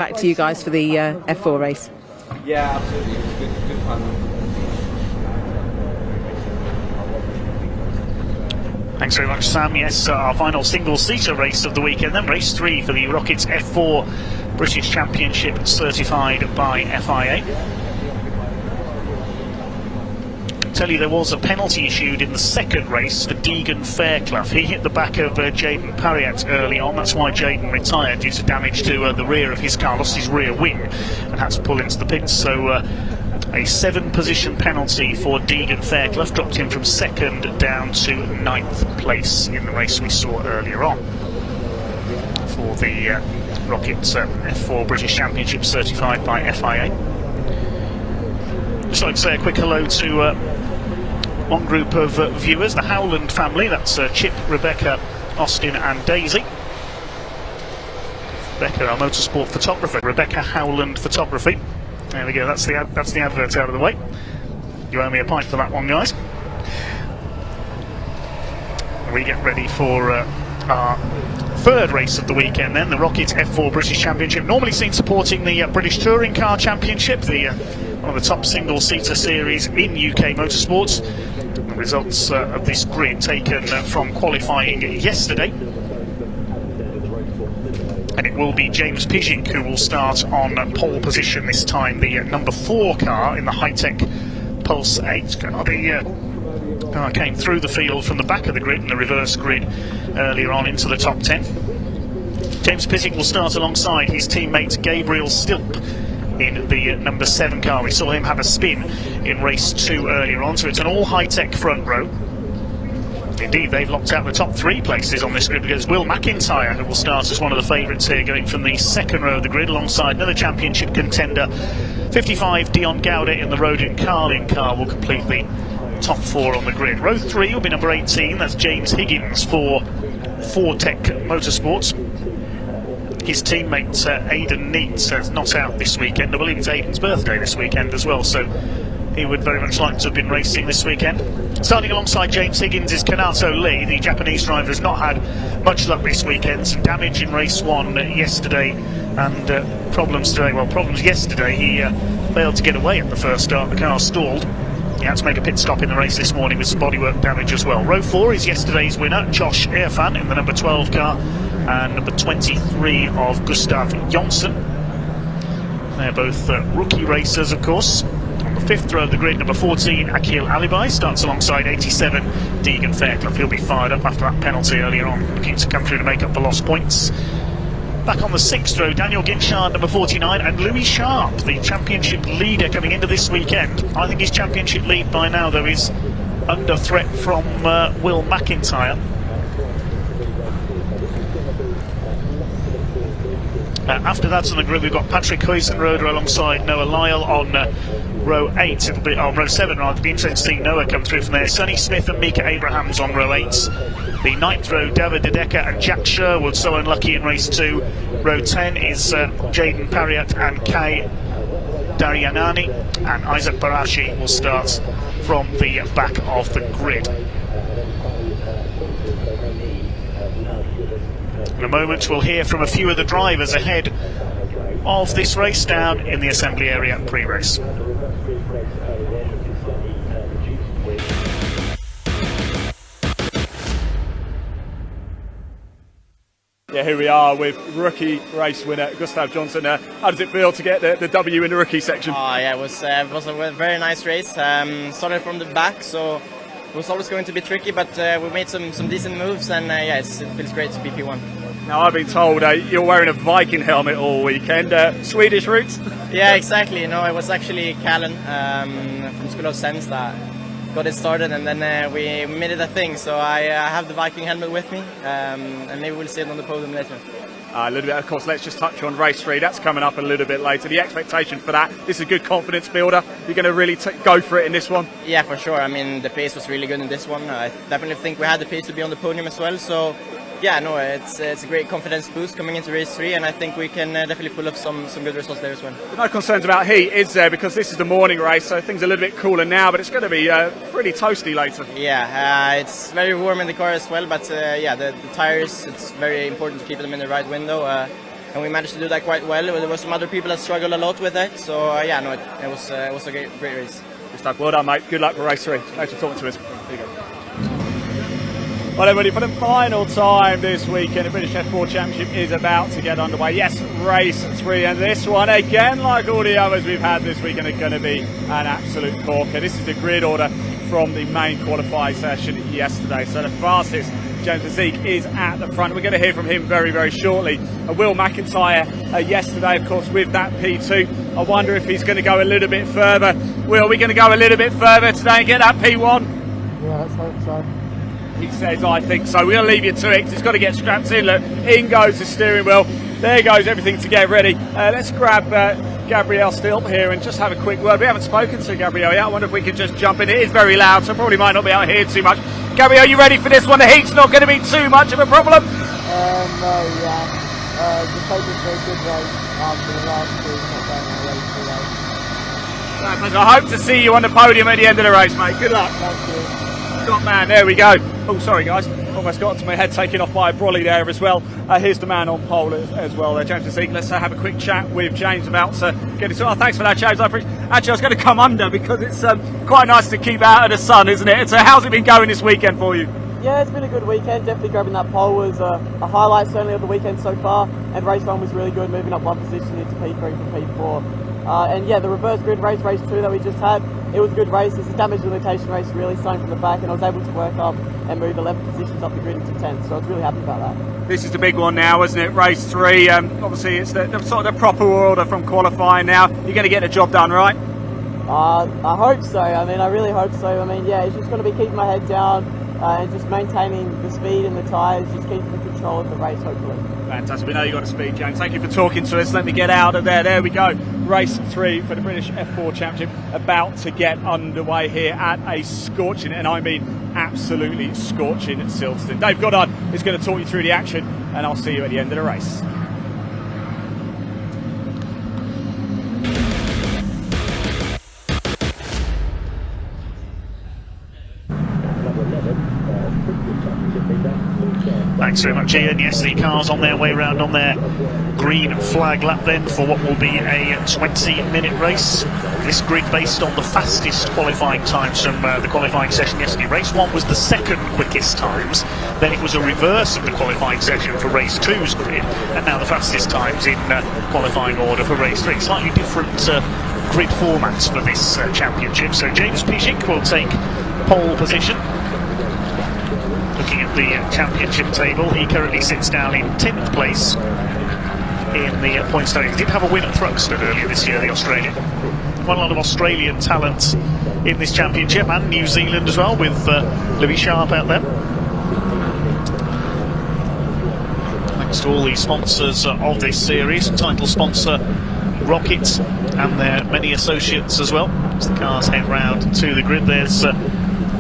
Back to you guys for the F4 race. Yeah, absolutely. It was good fun. Thanks very much, Sam. Yes, our final single-seater race of the weekend, then race 3 for the ROKiT F4 British Championship, certified by FIA. I tell you, there was a penalty issued in the second race for Deegan Fairclough. He hit the back of Jaden Parriott early on. That's why Jaden retired, due to damage to the rear of his car, lost his rear wing and had to pull into the pits. So a 7-position penalty for Deegan Fairclough, dropped him from 2nd down to 9th place in the race we saw earlier on for the ROKiT F4 British Championship, certified by FIA. Just like to say a quick hello to one group of viewers, the Howland family. That's Chip, Rebecca, Austin and Daisy. Rebecca, our motorsport photographer. Rebecca Howland Photography. There we go, that's the advert out of the way. You owe me a pint for that one, guys. We get ready for our third race of the weekend then, the ROKiT F4 British Championship, normally seen supporting the British Touring Car Championship, one of the top single-seater series in UK motorsports. The results of this grid taken from qualifying yesterday. And it will be James Pijik who will start on pole position this time, the number 4 car in the high-tech Pulse 8 car. The car came through the field from the back of the grid in the reverse grid earlier on into the top 10. James Pijik will start alongside his teammate Gabriel Stilp in the number 7 car. We saw him have a spin in race 2 earlier on, so it's an all high-tech front row. Indeed, they've locked out the top 3 places on this grid, because Will McIntyre, who will start as one of the favourites here, going from the 2nd row of the grid alongside another championship contender, 55 Dion Gaudet in the Rodin Carlin car, will complete the top 4 on the grid. Row 3 will be number 18, that's James Higgins for Tech Motorsports. His teammate Aidan Neat is not out this weekend. I believe it's Aidan's birthday this weekend as well, so he would very much like to have been racing this weekend. Starting alongside James Higgins is Kanato Lee. The Japanese driver has not had much luck this weekend. Some damage in race 1 yesterday and problems today. Well, problems yesterday. He failed to get away at the first start. The car stalled. He had to make a pit stop in the race this morning with some bodywork damage as well. Row 4 is yesterday's winner, Josh Irfan in the number 12 car, and number 23 of Gustav Jonsson. They're both rookie racers, of course. On the 5th row of the grid, number 14, Akil Alibai starts alongside 87, Deegan Fairclough. He'll be fired up after that penalty earlier on, looking to come through to make up the lost points. Back on the 6th row, Daniel Ginchard, number 49, and Louis Sharp, the championship leader coming into this weekend. I think his championship lead by now, though, is under threat from Will McIntyre. After that on the grid, we've got Patrick Huizenroder alongside Noah Lyle on row 8. It'll be on row 7 rather. It'll be interesting to see Noah come through from there. Sonny Smith and Mika Abrahams on row 8. The 9th row, David De Decker and Jack Sherwood, so unlucky in race 2. Row 10 is Jaden Parriott and Kai Daryanani, and Isaac Barashi will start from the back of the grid. In a moment we'll hear from a few of the drivers ahead of this race down in the assembly area pre-race. Yeah, here we are with rookie race winner Gustav Jonsson. How does it feel to get the W in the rookie section? Oh yeah, it was a very nice race. Started from the back, so it was always going to be tricky, but we made some decent moves, and yeah, it feels great to be P1. Now, I've been told you're wearing a Viking helmet all weekend. Swedish roots? Yeah, exactly. No, it was actually Callan from School of Sense that got it started, and then we made it a thing. So I have the Viking helmet with me, and maybe we'll see it on the podium later. A little bit, of course. Let's just touch on race 3. That's coming up a little bit later. The expectation for that, this is a good confidence builder. You're going to really go for it in this one? Yeah, for sure. I mean, the pace was really good in this one. I definitely think we had the pace to be on the podium as well. So yeah, no, it's a great confidence boost coming into race 3, and I think we can definitely pull off some good results there as well. No concerns about heat, is there? Because this is the morning race, so things are a little bit cooler now, but it's going to be pretty toasty later. Yeah, it's very warm in the car as well, but yeah, the tires, it's very important to keep them in the right window. and we managed to do that quite well. There were some other people that struggled a lot with that, so yeah, no, it was a great race. Good stuff. Well done, mate. Good luck for race 3. Thanks for talking to us. There you go. Well, everybody, for the final time this weekend, the British F4 Championship is about to get underway. Yes, race 3, and this one, again, like all the others we've had this weekend, are going to be an absolute corker. This is the grid order from the main qualifying session yesterday. So the fastest, James Pizzic, is at the front. We're going to hear from him very, very shortly. Will McIntyre yesterday, of course, with that P2. I wonder if he's going to go a little bit further. Will, we going to go a little bit further today and get that P1? Yeah, let's hope so. He says, I think so. We'll leave you to it because he's got to get strapped in. Look, in goes the steering wheel. There goes everything to get ready. Let's grab Gabrielle Stilp here and just have a quick word. We haven't spoken to Gabrielle yet. I wonder if we could just jump in. It is very loud, so probably might not be out here too much. Gabrielle, are you ready for this one? The heat's not going to be too much of a problem? No, yeah. Just hoping for a good race after the last two. Not going to race today. I hope to see you on the podium at the end of the race, mate. Good luck. Thank you. Top man, there we go. Oh, sorry, guys. Almost got to my head taken off by a brolly there as well. Here's the man on pole as well there, James Pizzic. Let's have a quick chat with James about getting to. Oh, thanks for that, James. Actually, I was going to come under because it's quite nice to keep out of the sun, isn't it? So how's it been going this weekend for you? Yeah, it's been a good weekend. Definitely grabbing that pole was a highlight certainly of the weekend so far. And race 1 was really good, moving up one position into P3 from P4. And yeah, the reverse grid race 2 that we just had, it was a good race. It's a damage limitation race, really starting from the back, and I was able to work up and move 11 positions up the grid into 10th, so I was really happy about that. This is the big one now, isn't it? Race 3. Obviously, it's the sort of the proper order from qualifying now. You're going to get the job done, right? I hope so. I mean, I really hope so. I mean, yeah, it's just going to be keeping my head down and just maintaining the speed and the tyres, just keeping the control of the race, hopefully. Fantastic. We know you've got a speed, James. Thank you for talking to us. Let me get out of there. There we go. Race 3 for the British F4 Championship about to get underway here at a scorching, and I mean absolutely scorching, Silverstone. Dave Goddard is going to talk you through the action, and I'll see you at the end of the race. Thanks very much, Ian. Yes, the cars on their way round on their green flag lap then for what will be a 20-minute race. This grid based on the fastest qualifying times from the qualifying session yesterday. Race 1 was the second quickest times, then it was a reverse of the qualifying session for race 2's grid, and now the fastest times in qualifying order for race 3. Slightly different grid formats for this championship. So James Pizzic will take pole position. Looking at the championship table, he currently sits down in 10th place in the points table. He did have a win at Thruxton earlier this year, the Australian. Quite a lot of Australian talent in this championship, and New Zealand as well, with Louis Sharp out there. Thanks to all the sponsors of this series, title sponsor ROKiT and their many associates as well. As the cars head round to the grid, there's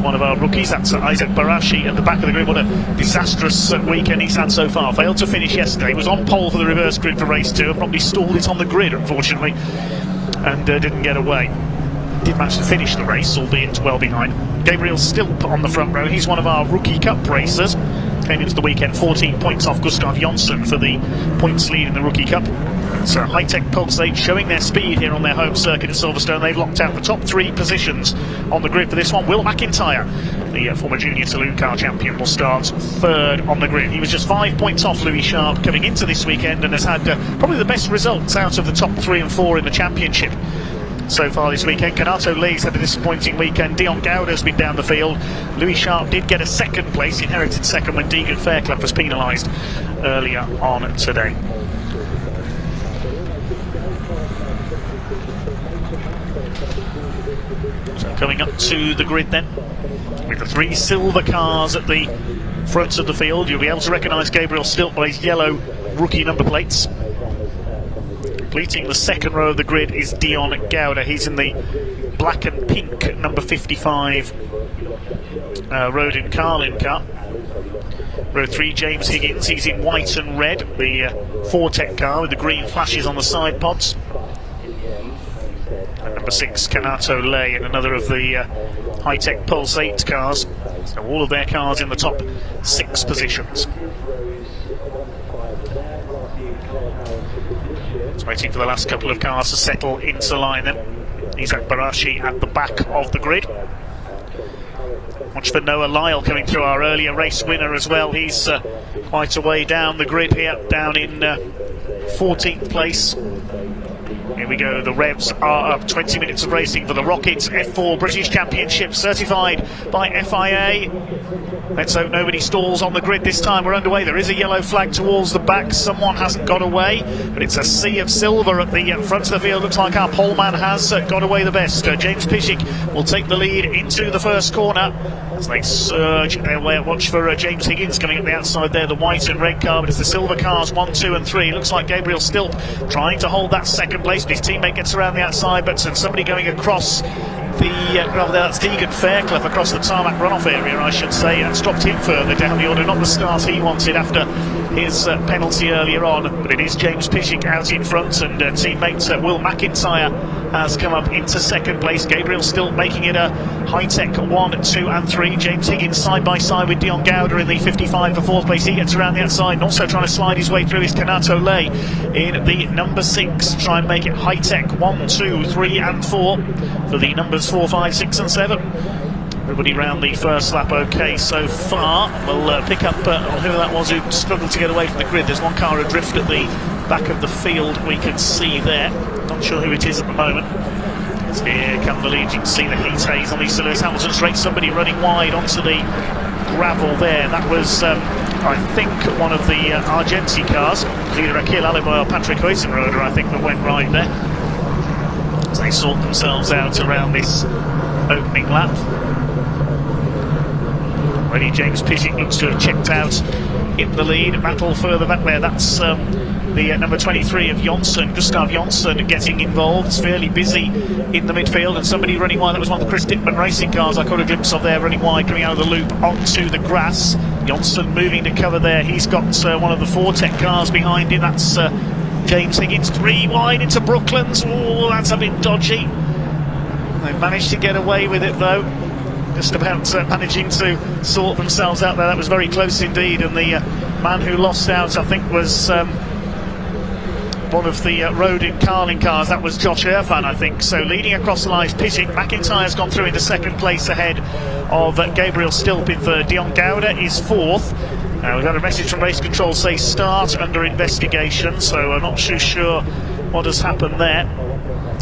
one of our rookies, that's Isaac Barashi at the back of the grid. What a disastrous weekend he's had so far. Failed to finish yesterday, was on pole for the reverse grid for race 2 and probably stalled it on the grid, unfortunately, and didn't get away. Did manage to finish the race, albeit well behind. Gabriel Stilp on the front row, he's one of our Rookie Cup racers. Came into the weekend 14 points off Gustav Jonsson for the points lead in the Rookie Cup. So High-Tech Pulse 8 showing their speed here on their home circuit at Silverstone. They've locked out the top 3 positions on the grid for this one. Will McIntyre, the former junior saloon car champion, will start 3rd on the grid. He was just 5 points off Louis Sharp coming into this weekend and has had probably the best results out of the top 3 and 4 in the championship so far this weekend. Kanato Lee's had a disappointing weekend. Dion Gowder's been down the field. Louis Sharp did get a 2nd place, inherited 2nd when Deegan Fairclough was penalised earlier on today. So coming up to the grid then, with the 3 silver cars at the front of the field, you'll be able to recognise Gabriel Stilp by his yellow rookie number plates. Completing the 2nd row of the grid is Dion Gowder. He's in the black and pink number 55 Rodin Carlin car. Row 3, James Higgins. He's in white and red, the Fortec car with the green flashes on the side pods. And number 6, Kanato Lei, and another of the High-Tech Pulse 8 cars. So all of their cars in the top 6 positions. Waiting for the last couple of cars to settle into line then. Isaac Barashi at the back of the grid. Watch for Noah Lyle coming through, our earlier race winner as well. He's quite a way down the grid here, down in 14th place. Here we go, the revs are up. 20 minutes of racing for the ROKiT F4 British Championship, certified by FIA. Let's hope nobody stalls on the grid this time. We're underway. There is a yellow flag towards the back. Someone hasn't got away, but it's a sea of silver at the front of the field. Looks like our poleman has got away the best. James Pishik will take the lead into the first corner as they surge their way. Watch for James Higgins coming up the outside there, the white and red car, but it's the silver cars 1, 2 and 3. Looks like Gabriel Stilp trying to hold that second place, but his teammate gets around the outside, but somebody going across that's Deegan Fairclough across the tarmac runoff area, I should say, and dropped him further down the order. Not the start he wanted after his penalty earlier on, but it is James Pishik out in front, and teammate Will McIntyre has come up into second place. Gabriel still making it a high-tech 1, 2 and 3. James Higgins side by side with Dion Gowder in the 55 for fourth place. He gets around the outside, and also trying to slide his way through is Kanato Lay in the number 6. Try and make it high-tech 1, 2, 3 and 4 for the numbers 4, 5, 6 and 7. Everybody round the first lap okay so far. We'll pick up who that was who struggled to get away from the grid. There's one car adrift at the back of the field we can see there. Not sure who it is at the moment. So here come the lead. You can see the heat haze on the Lewis Hamilton straight. Somebody running wide onto the gravel there. That was, I think, one of the Argenti cars. Either Akil Aliboy or Patrick Oysenroder, I think, that went right there. As they sort themselves out around this opening lap. Already James Pishik looks to have checked out in the lead. Battle further back there, that's the number 23 of Jonsson, Gustav Jonsson, getting involved. It's fairly busy in the midfield, and somebody running wide. That was one of the Chris Dickman racing cars I caught a glimpse of there, running wide, coming out of the loop onto the grass. Jonsson moving to cover there. He's got one of the Fortec cars behind him. That's James Higgins, 3 wide into Brooklands. Oh, that's a bit dodgy. They managed to get away with it though. Just about managing to sort themselves out there. That was very close indeed, and the man who lost out, I think, was one of the road in Carling cars. That was Josh Irfan, I think. So leading across the lines, Pishik. McIntyre's gone through into second place ahead of Gabriel Stilp in third. Dion Gowder is fourth. We've had a message from race control say start under investigation, so I'm not too sure what has happened there.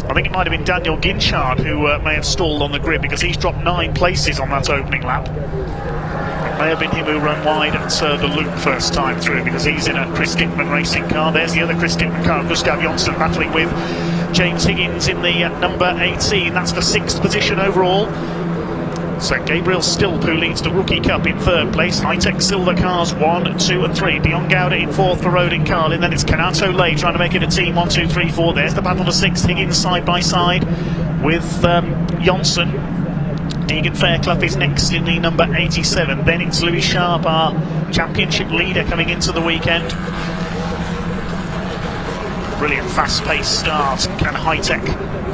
I think it might have been Daniel Ginchard who may have stalled on the grid, because he's dropped 9 places on that opening lap. It may have been him who ran wide at the loop first time through, because he's in a Chris Dickman racing car. There's the other Chris Dickman car, Gustav Jonsson, battling with James Higgins in the number 18. That's for 6th position overall. So Gabriel Stilp, who leads the Rookie Cup, in third place. High-tech silver cars 1, 2 and 3. Dion Gowder in fourth for Rodin Carlin. Then it's Kanato Lay trying to make it a team 1, 2, 3, 4. There's the battle for 6th. Higgins side by side with Jonsson. Deegan Fairclough is next in the number 87. Then it's Louis Sharp, our championship leader, coming into the weekend. Brilliant fast-paced start. Can High-Tech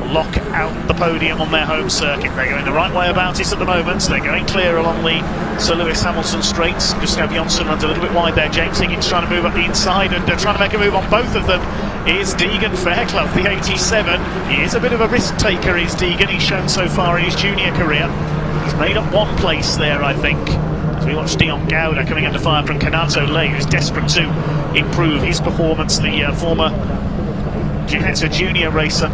lock out the podium on their home circuit? They're going the right way about it at the moment. They're going clear along the Sir Lewis Hamilton straights. Gustav Jonsson runs a little bit wide there. James Higgins trying to move up the inside, and trying to make a move on both of them is Deegan Fairclough, the 87. He is a bit of a risk taker, is Deegan. He's shown so far in his junior career. He's made up 1 place there, I think. As we watch Dion Gowder coming under fire from Kanato Lay, who's desperate to improve his performance, the former Ginetta junior racer.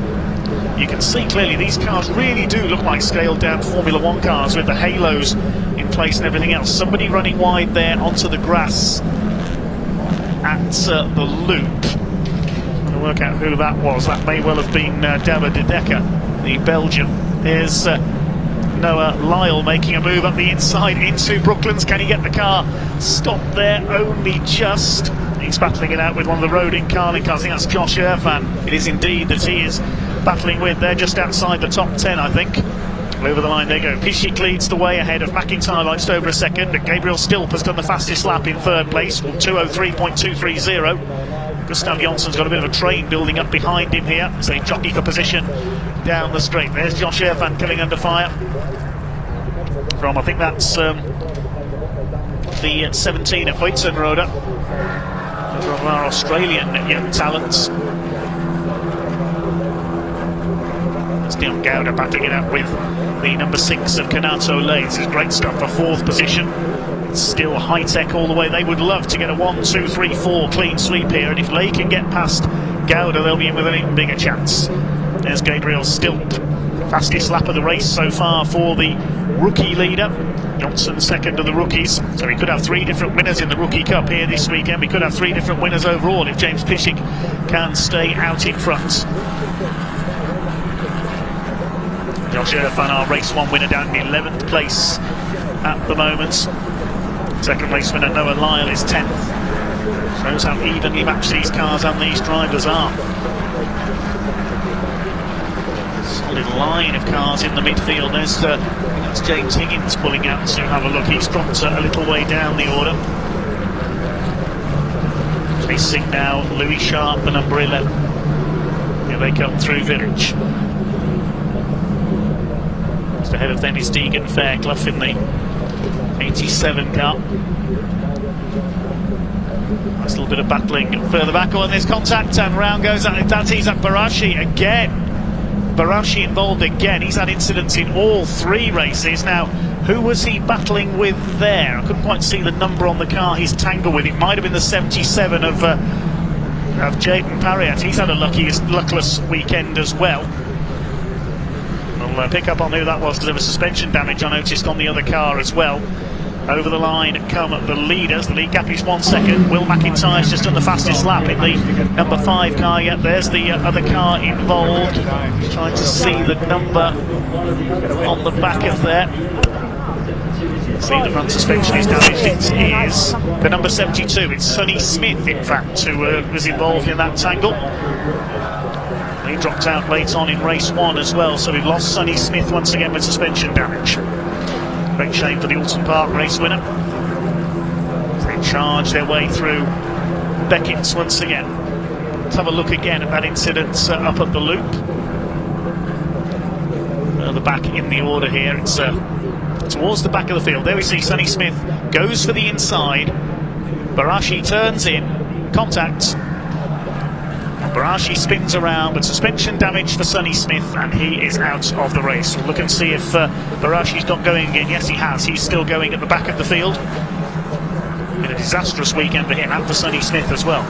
You can see clearly these cars really do look like scaled down Formula 1 cars with the halos in place and everything else. Somebody running wide there onto the grass at the loop. I'm going to work out who that was. That may well have been Dava de Decker, the Belgian. Here's Noah Lyle making a move up the inside into Brooklands. Can he get the car stopped there? Only just. He's battling it out with one of the Rodin Carling cars. I think that's Josh Irfan. It is indeed that he is battling with. They're just outside the top 10, I think. Over the line they go. Pishik leads the way ahead of McIntyre by just over a second. And Gabriel Stilp has done the fastest lap in third place, 2:03.230. Gustav Jonsson's got a bit of a train building up behind him here as they jockey for position down the straight. There's Josh Irfan coming under fire from, I think that's the 17 of Oysenroder, from our Australian young talents. Dion Gowda backing it up with the number 6 of Kanato Lay. This is great stuff for 4th position. It's still high-tech all the way. They would love to get a 1, 2, 3, 4 clean sweep here, and if Lay can get past Gowda, they'll be in with an even bigger chance. There's Gabriel Stilp, fastest lap of the race so far for the rookie leader. Johnson second of the rookies, so we could have 3 different winners in the Rookie Cup here this weekend. We could have 3 different winners overall if James Pishik can stay out in front. Josh Irfan, our race 1 winner, down in 11th place at the moment. Second race winner Noah Lyle is 10th. Shows how evenly matched these cars and these drivers are. Solid line of cars in the midfield. That's James Higgins pulling out to have a look. He's dropped a little way down the order. Chasing now Louis Sharp, the number 11. Here they come through Village. Just ahead of them is Deegan Fairclough in the 87 car. Nice little bit of battling further back on this contact, and round goes Izak Barashi again. Barashi involved again. He's had incidents in all 3 races. Now, who was he battling with there? I couldn't quite see the number on the car he's tangled with. It might have been the 77 of Jaden Parriott. He's had a luckless weekend as well. We'll pick up on who that was, because there was suspension damage I noticed on the other car as well. Over the line come the leaders. The lead gap is 1 second. Will McIntyre's just done the fastest lap in the number 5 car yet. There's the other car involved. Trying to see the number on the back of there. See, the front suspension is damaged. It is the number 72. It's Sonny Smith, in fact, who was involved in that tangle. He dropped out late on in race 1 as well, so we've lost Sonny Smith once again with suspension damage. Great shame for the Alton Park race winner. They charge their way through Beckett's once again. Let's have a look again at that incident up at the loop. The back in the order here. It's towards the back of the field. There we see Sonny Smith goes for the inside. Barashi turns in, contact. Barashi spins around, but suspension damage for Sonny Smith, and he is out of the race. We'll look and see if Barashi's not going again. Yes, he has. He's still going at the back of the field. Been a disastrous weekend for him and for Sonny Smith as well.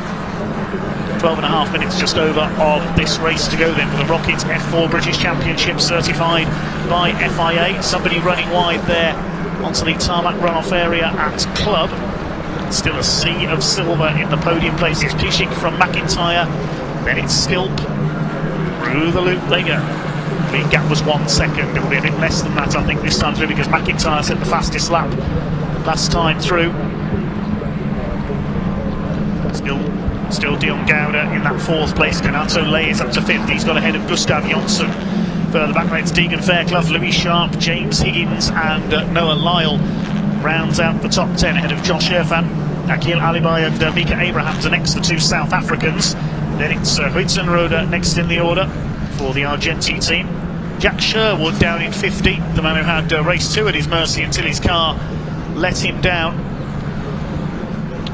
12.5 minutes just over of this race to go then for the ROKiT F4 British Championship, certified by FIA. Somebody running wide there onto the tarmac runoff area at Club. Still a sea of silver in the podium places. Pishik from McIntyre. Then it's Stilp. Through the loop they go. The gap was 1 second. It will be a bit less than that, I think, this time through, because McIntyre set the fastest lap last time through. Still Dion Gowda in that 4th place. Kanato Lay is up to 5th. He's got ahead of Gustav Jonsson. Further back, it's Deegan Fairclough, Louis Sharp, James Higgins, and Noah Lyle rounds out the top 10 ahead of Josh Irfan. Akil Alibai and Mika Abrahams are next, the 2 South Africans. Then it's Huitzenrode next in the order for the Argentine team. Jack Sherwood down in 50, the man who had race 2 at his mercy until his car let him down.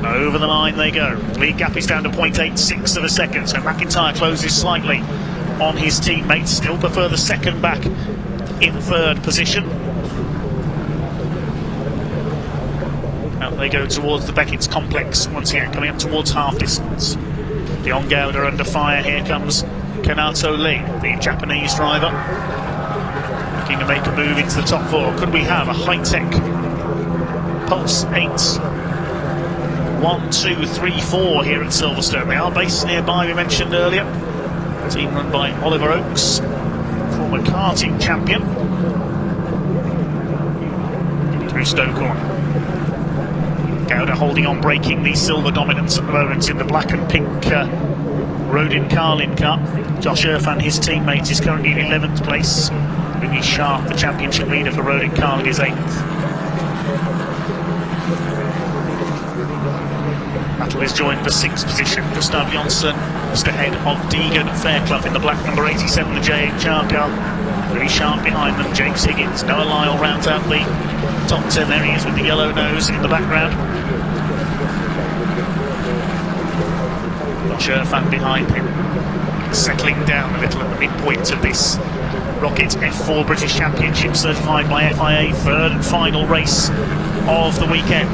Over the line they go. Lead gap is down to 0.86 of a second, so McIntyre closes slightly on his teammates. Still prefer the second back in 3rd position. Out they go towards the Beckett's complex once again, coming up towards half distance. Dion Gowda under fire. Here comes Kanato Lee, the Japanese driver, looking to make a move into the top 4. Could we have a high-tech Pulse 8 1, 2, 3, 4 here at Silverstone? They are based nearby, we mentioned earlier. Team run by Oliver Oakes, former karting champion. Through Stokecorn. Gowda holding on, breaking the silver dominance at the moment in the black and pink Rodin Carlin car. Josh Irfan, his teammate, is currently in 11th place. Louis Sharp, the championship leader for Rodin Carlin, is 8th. Battle is joined for 6th position. Gustav Jonsson just ahead of Deegan Fairclough in the black number 87, the JHR car. Louis Sharp behind them, James Higgins. Noah Lyle rounds out the top 10. There he is with the yellow nose in the background. Josh Irfan behind him, settling down a little at the midpoint of this ROKiT F4 British Championship, certified by FIA, third and final race of the weekend.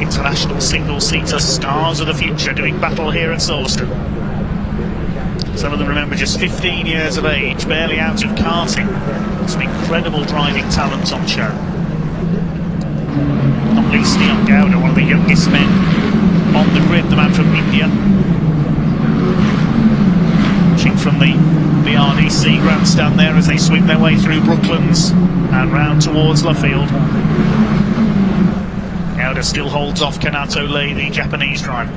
International single-seater stars of the future doing battle here at Silverstone. Some of them remember just 15 years of age, barely out of karting. Some incredible driving talent on show. Not least Dion Gowda, one of the youngest men on the grid, the man from India. Watching from the RDC grandstand there as they swing their way through Brooklands and round towards Luffield. Gowda still holds off Kanato Lei, the Japanese driver.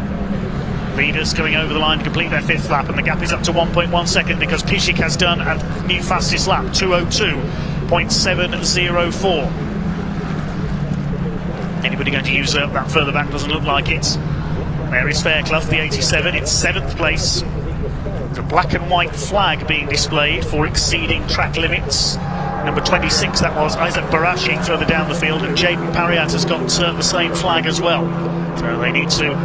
Leaders going over the line to complete their 5th lap, and the gap is up to 1.1 second because Pišek has done a new fastest lap, 2:02.704. Anybody going to use that further back? Doesn't look like it. There is Fairclough, the 87, in 7th place. There's a black and white flag being displayed for exceeding track limits. Number 26, that was Isaac Barashi further down the field, and Jaden Pariat has got the same flag as well. So they need to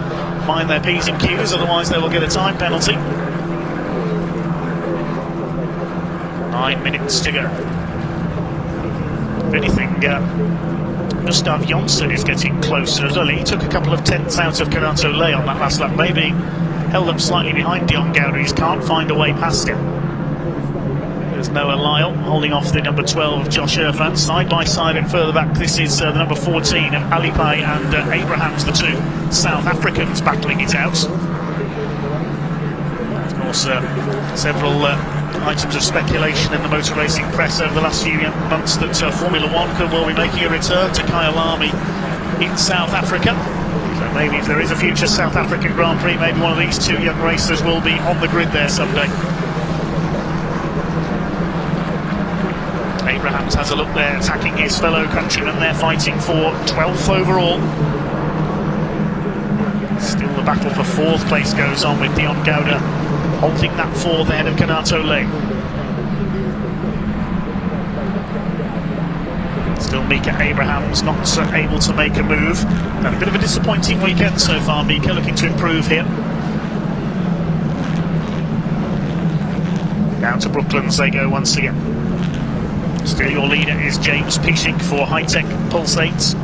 mind their P's and Q's, otherwise they will get a time penalty. 9 minutes to go. If anything, Gustav Jonsson is getting closer as well. He took a couple of tenths out of Kanato Lei on that last lap, maybe held up slightly behind Dion Gowda. He can't find a way past him. There's Noah Lyle holding off the number 12 Josh Irfan, side by side, and further back this is the number 14 of Alipai and Abrahams, the two South Africans battling it out. Of course, several items of speculation in the motor racing press over the last few months that Formula One could well be making a return to Kyalami in South Africa. So maybe if there is a future South African Grand Prix, maybe one of these two young racers will be on the grid there someday. Abrahams has a look there, attacking his fellow countrymen. They're fighting for 12th overall. Still the battle for 4th place goes on, with Dion Gowda holding that 4th ahead of Kanato Lei. Still Mika Abrahams not able to make a move. Had a bit of a disappointing weekend so far. Mika looking to improve here. Down to Brooklands they go once again. Still your leader is James Pišek for High-Tech Pulse 8.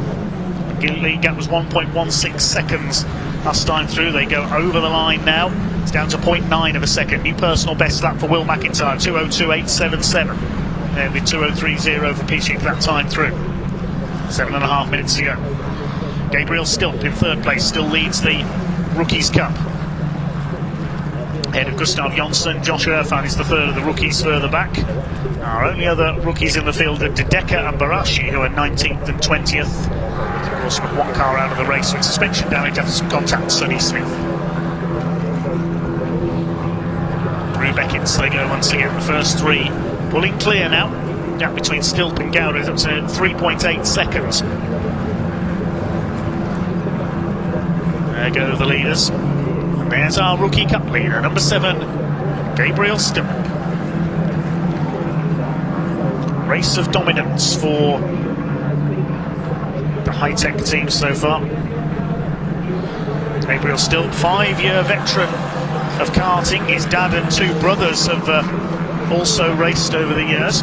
Lead gap was 1.16 seconds last time through. They go over the line now. It's down to 0.9 of a second. New personal best lap for Will McIntyre, 2:02.877. And with 2:03.0 for Pišek that time through. 7.5 minutes to go. Gabriel Stilp in 3rd place, still leads the Rookies Cup. Ahead of Gustav Jonsson, Josh Irfan is the 3rd of the rookies further back. Our only other rookies in the field are Dedeka and Barashi, who are 19th and 20th. Of course, with one car out of the race with suspension damage after some contact, Sonny Smith. Through Beckett, they go once again. The first 3 pulling clear now. Gap between Stilp and Gowda is up to 3.8 seconds. There go the leaders. And there's our Rookie Cup leader, number 7, Gabriel Stilp. Race of dominance for the High-Tech team so far. Gabriel Stilp, 5-year veteran of karting. His dad and 2 brothers have also raced over the years.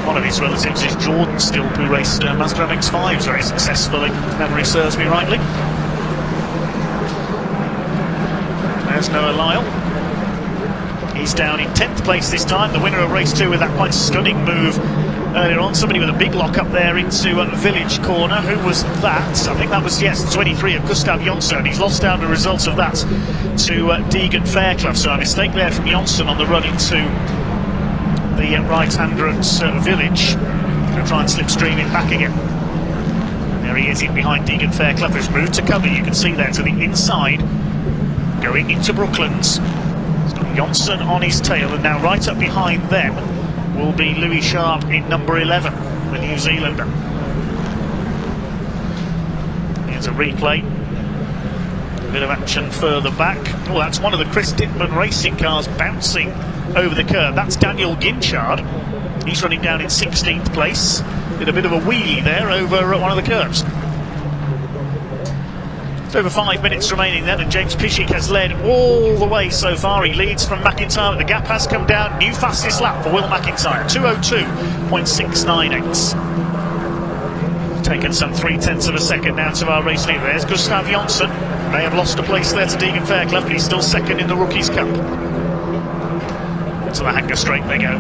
One of his relatives is Jordan Stilp, who raced Mazda MX-5s very successfully, if memory serves me rightly. There's Noah Lyle. He's down in 10th place this time, the winner of race 2 with that quite stunning move earlier on. Somebody with a big lock up there into Village Corner. Who was that? I think that was, yes, 23 of Gustav Jonsson. He's lost down the results of that to Deegan Fairclough. So a mistake there from Jonsson on the run into the right-hander at Village. Going to try and slipstream it back again. There he is in behind Deegan Fairclough, who's moved to cover. You can see there to the inside, going into Brooklands. He's got Jonsson on his tail, and now right up behind them will be Louis Sharp in number 11, the New Zealander. Here's a replay. A bit of action further back. Oh, that's one of the Chris Dittman racing cars bouncing over the curve. That's Daniel Ginchard. He's running down in 16th place. Did a bit of a wheelie there over one of the curbs. It's over 5 minutes remaining then, and James Piszczek has led all the way so far. He leads from McIntyre, but the gap has come down. New fastest lap for Will McIntyre, 2:02.698. Taken some 0.3 of a second out of our race leader. There's Gustav Jonsson. May have lost a place there to Deegan Fairclough, but he's still second in the Rookies Cup. To the Hanger Straight they go.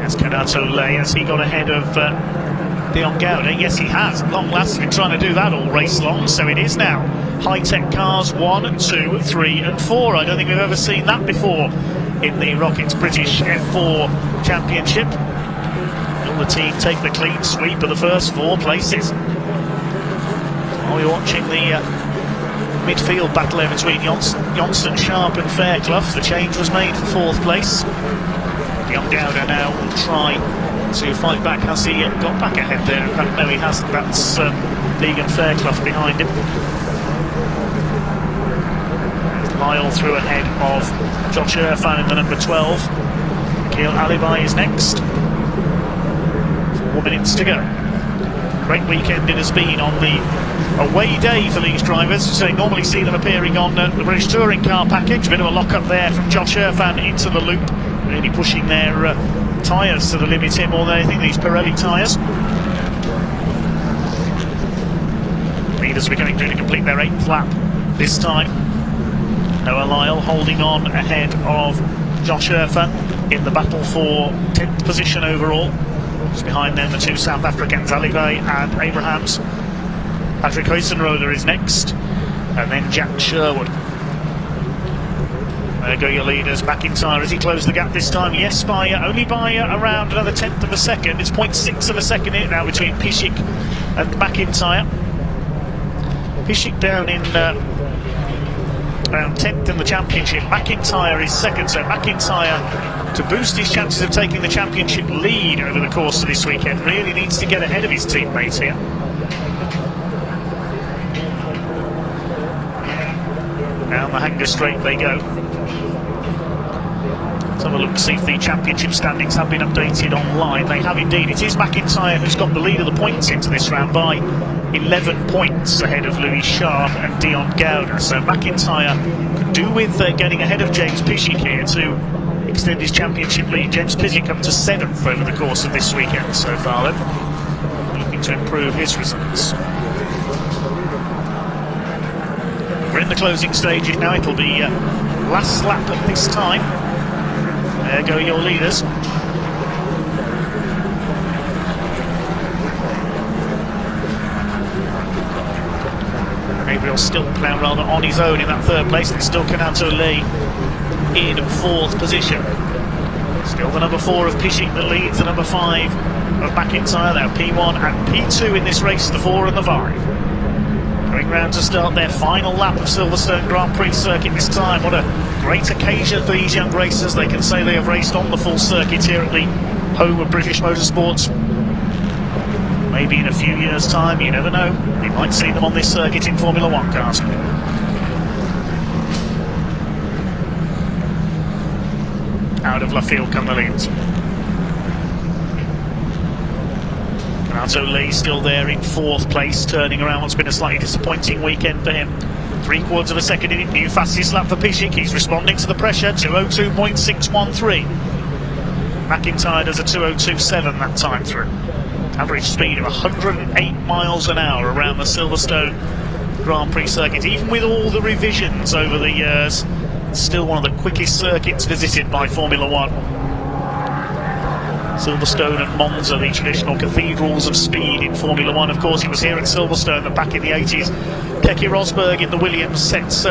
As Kanato Lay, has he got ahead of Dion Gouda? Yes, he has. At long last, he's been trying to do that all race long, so it is now high-tech cars 1, 2, 3 and 4. I don't think we've ever seen that before in the ROKiT British F4 Championship. Will the team take the clean sweep of the first 4 places? Are we watching the midfield battle there between Jonsson, Sharp and Fairclough? The change was made for 4th place. Dion Gouda now will try to fight back. Has he got back ahead there? In fact, no, he hasn't. That's Deegan Fairclough behind him. Lyle through ahead of Josh Irfan in the number 12. Keel Alibi is next. 4 minutes to go. Great weekend it has been on the away day for these drivers. So you normally see them appearing on the British Touring Car package. Bit of a lock-up there from Josh Irfan into the loop. Really pushing their tyres to the limit here more than anything, these Pirelli tyres. Leaders are going to complete their 8th lap this time. Noah Lyle holding on ahead of Josh Irfan in the battle for 10th position overall. Just behind them the 2 South Africans, Alibai and Abrahams. Patrick Huizenroder is next, and then Jack Sherwood. There go your leaders. McIntyre, has he closed the gap this time? Yes, by only by around another 1/10 of a second. It's 0.6 of a second in now between Piszczek and McIntyre. Piszczek down in around 10th in the championship. McIntyre is second, so McIntyre, to boost his chances of taking the championship lead over the course of this weekend, really needs to get ahead of his teammates here. Down the Hanger Straight they go. Let's have a look to see if the championship standings have been updated online. They have indeed. It is McIntyre who's got the lead of the points into this round by 11 points ahead of Louis Sharp and Dion Gouda. So McIntyre could do with getting ahead of James Piszczek here to extend his championship lead. James Piszczek up to 7th over the course of this weekend so far then, looking to improve his results. We're in the closing stages now. It'll be last lap at this time. There go your leaders. Gabriel still now rather on his own in that 3rd place, and still Kanato Lee in 4th position. Still the number 4 of Piszczek that leads the number 5 of McIntyre. Now P1 and P2 in this race, the 4 and the 5. Going round to start their final lap of Silverstone Grand Prix circuit this time. What a great occasion for these young racers. They can say they have raced on the full circuit here at the home of British motorsports. Maybe in a few years' time, you never know, we might see them on this circuit in Formula 1 cars. Out of left field come the leads. Kanato Lee still there in 4th place, turning around what's been a slightly disappointing weekend for him. 3/4 of a second in it, new fastest lap for Piszczek. He's responding to the pressure, 2:02.613. McIntyre does a 2:02.7 that time through. Average speed of 108 miles an hour around the Silverstone Grand Prix circuit. Even with all the revisions over the years, it's still one of the quickest circuits visited by Formula 1. Silverstone and Monza, the traditional cathedrals of speed in Formula 1. Of course, it was here at Silverstone that back in the 80s, Keke Rosberg in the Williams sets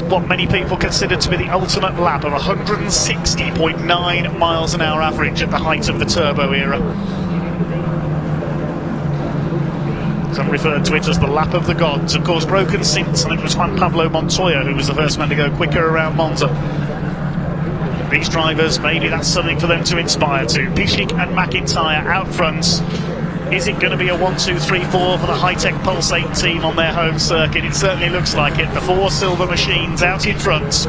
what many people consider to be the ultimate lap of 160.9 miles an hour average at the height of the turbo era. Some referred to it as the lap of the gods. Of course, broken since, and it was Juan Pablo Montoya who was the first man to go quicker around Monza. These drivers, maybe that's something for them to inspire to. Piszczek and McIntyre out front. Is it going to be a 1, 2, 3, 4 for the high-tech Pulse 8 team on their home circuit? It certainly looks like it. The 4 silver machines out in front.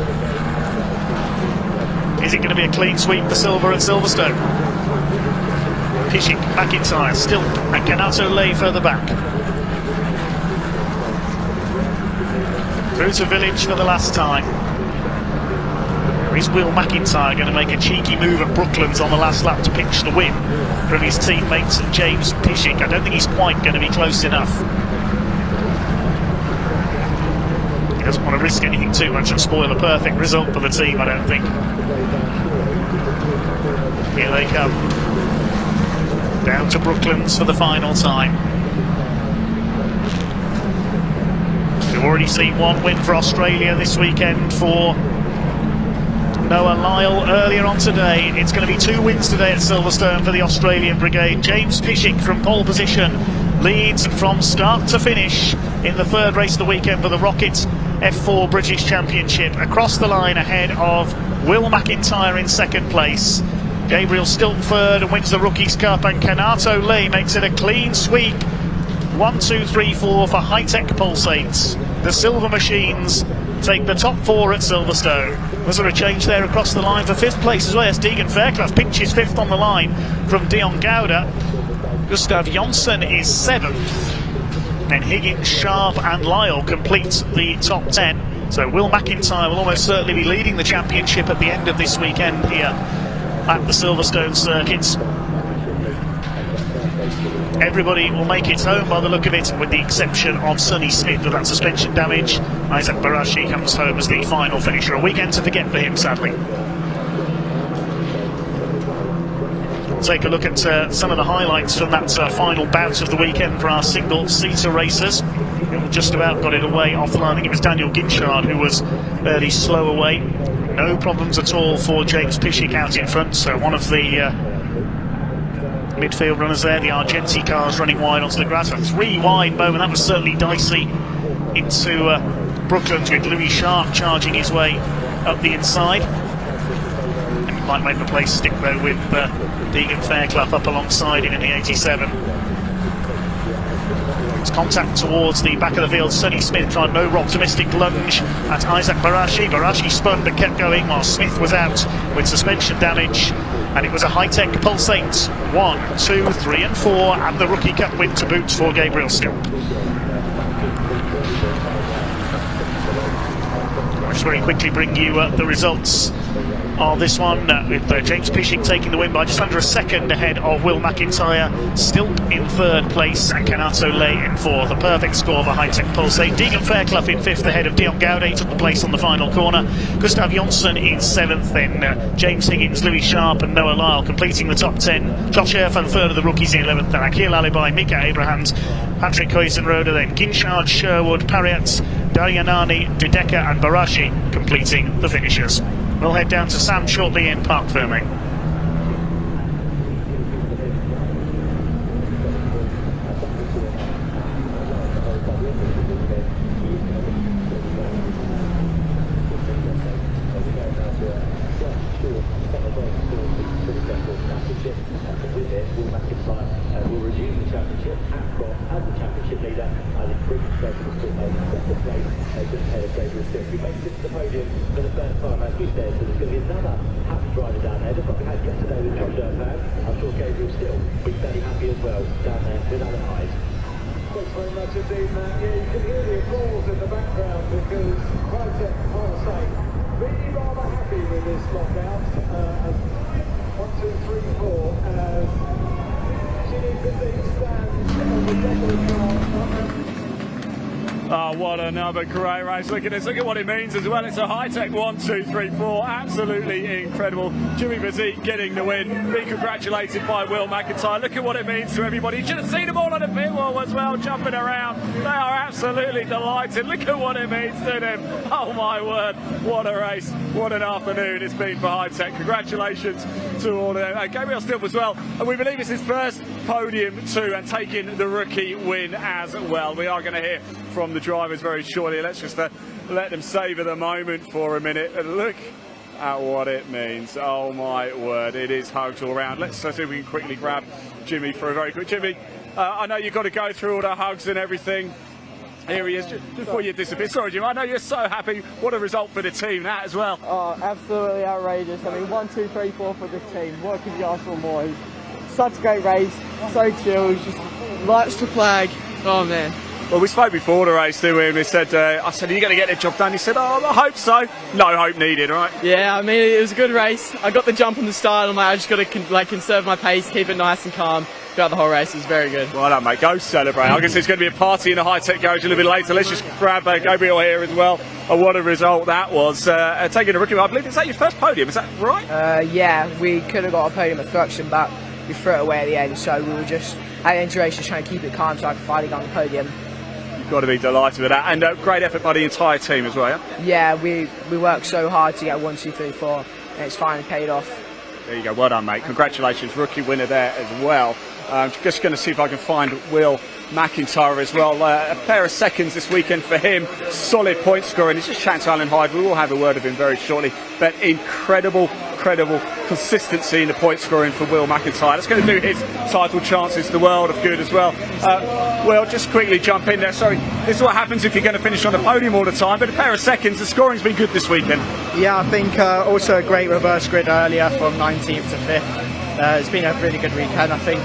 Is it going to be a clean sweep for silver at Silverstone? Pischik, McIntyre, Stilp and Kanato Lay further back. Through to Village for the last time. Is Will McIntyre going to make a cheeky move at Brooklands on the last lap to pinch the win from his teammate James Pischik? I don't think he's quite going to be close enough. He doesn't want to risk anything too much and spoil a perfect result for the team, I don't think. Here they come. Down to Brooklands for the final time. We've already seen one win for Australia this weekend for Noah Lyle earlier on today. It's going to be 2 wins today at Silverstone for the Australian brigade. James Pischik from pole position leads from start to finish in the 3rd race of the weekend for the ROKiT F4 British Championship. Across the line ahead of Will McIntyre in 2nd place. Gabriel Stilp 3rd and wins the Rookies Cup, and Kanato Lay makes it a clean sweep. 1, 2, 3, 4 for high-tech pulsates. The Silver Machines take the top 4 at Silverstone. Was there a change there across the line for 5th place as well as Deegan Fairclough pinches 5th on the line from Dion Gouda. Gustav Jonsson is 7th. Then Higgins, Sharp and Lyle complete the top 10. So Will McIntyre will almost certainly be leading the championship at the end of this weekend here at the Silverstone circuits. Everybody will make it home by the look of it, with the exception of Sonny Smith with that suspension damage. Isaac Barashi comes home as the final finisher. A weekend to forget for him, sadly. We'll take a look at some of the highlights from that final bout of the weekend for our single-seater racers. Just about got it away off the line. I think it was Daniel Ginchard who was fairly slow away. No problems at all for James Pischik out in front, so one of the midfield runners there, the Argenti cars running wide onto the grass. A 3 wide moment, that was certainly dicey into Brooklands, with Louis Sharp charging his way up the inside. And he might make the place stick though with Deegan Fairclough up alongside him in the 87. It's contact towards the back of the field. Sonny Smith tried an over-optimistic lunge at Isaac Barashi. Barashi spun but kept going while Smith was out with suspension damage. And it was a high-tech pulsate. 1, 2, 3 and 4, and the Rookie Cup win to boot for Gabriel Stilp. I'll just very quickly bring you the results of this one, with James Pischik taking the win by just under a second ahead of Will McIntyre. Stilp in 3rd place and Kanato Lay in 4th. A perfect score for high-tech pulsate. Deegan Fairclough in 5th ahead of Dion Gouda. He took the place on the final corner. Gustav Jonsson in 7th, then James Higgins, Louis Sharp and Noah Lyle completing the top 10. Josh Erfan 3rd of the rookies in 11th, then Akil Alibai, Mika Abrahams, Patrick Huizenrode, then Ginchard, Sherwood, Pariat, Daryanani, Dudeka and Barashi completing the finishers. We'll head down to Sam shortly in Park Fermé. Will resume the championship as the championship leader, and improved second place. Just ahead of Gabriel Stilp, who makes it to the podium for the first time, as we said. So there's going to be another happy driver down there, just like we had yesterday with Josh Erfan. I'm sure Gabriel Stilp will be fairly happy as well down there with Alan Hyde. Thanks very much indeed, Matt. Yeah, you can hear the applause in the background because High-Tech Pulsate really rather happy with this lockout. 1, 2, 3, 4 as Ginny Busy stands on the deck of the car. Oh, what another great race. Look at this, look at what it means as well. It's a high-tech 1, 2, 3, 4. Absolutely incredible. Jimmy Busy getting the win. Being congratulated by Will McIntyre. Look at what it means to everybody. You should have seen them all on the pit wall as well, jumping around. They are absolutely delighted. Look at what it means to them. Oh my word, what a race. What an afternoon it's been for high-tech. Congratulations to all of them. Gabriel Stilp as well. And we believe it's his first podium too, and taking the rookie win as well. We are going to hear from the drivers very shortly. Let's just let them savour the moment for a minute and look at what it means. Oh my word, it is hugs all around. Let's see if we can quickly grab Jimmy for a very quick. Jimmy, I know you've got to go through all the hugs and everything. Here he is, just before you disappear. Sorry, Jim, I know you're so happy. What a result for the team, that as well. Oh, absolutely outrageous. I mean, 1, 2, 3, 4 for the team. What could you ask for more? Such a great race, so chill, just lights to flag. Oh man. Well, we spoke before the race, didn't we? And we said, I said, are you going to get the job done? He said, oh, I hope so. No hope needed, right? Yeah, I mean, it was a good race. I got the jump on the start. I'm like, I just got to conserve my pace, keep it nice and calm throughout the whole race. It was very good. Well done, mate. Go celebrate. I guess there's going to be a party in the high-tech garage a little bit later. Let's just grab Gabriel here as well. What a result that was. Taking a rookie, I believe, is that your first podium? Is that right? Yeah, we could have got a podium at Thruxton, but we threw it away at the end, so we were just at the end of the race just trying to keep it calm so I could finally get on the podium. You've got to be delighted with that. And great effort by the entire team as well, yeah? Yeah, we worked so hard to get 1, 2, 3, 4, and it's finally paid off. There you go. Well done, mate. Congratulations. Rookie winner there as well. Just going to see if I can find Will McIntyre as well. A pair of seconds this weekend for him. Solid point scoring. It's just chatting to Alan Hyde. We will have a word of him very shortly. But incredible consistency in the point scoring for Will McIntyre. That's going to do his title chances the world of good as well. Will, just quickly jump in there. Sorry, this is what happens if you're going to finish on the podium all the time. But a pair of seconds. The scoring's been good this weekend. Yeah, I think also a great reverse grid earlier from 19th to 5th. It's been a really good weekend. I think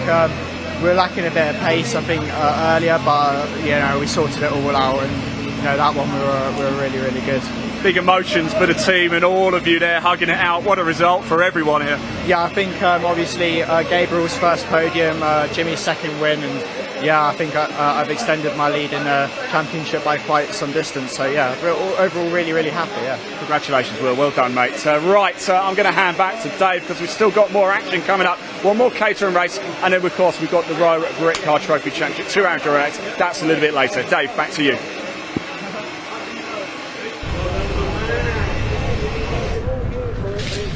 we're lacking a bit of pace, I think, earlier, but we sorted it all out, and that one we were really good. Big emotions for the team and all of you there hugging it out. What a result for everyone here. Yeah, I think obviously Gabriel's first podium, Jimmy's second win, and I think I've extended my lead in the championship by quite some distance. So yeah, we're overall really happy. Yeah. Congratulations, Will. Well done, mate. Right, I'm going to hand back to Dave because we've still got more action coming up. One more catering race, and then of course we've got the ROKiT Car Trophy Championship 2 hour direct. That's a little bit later. Dave, back to you.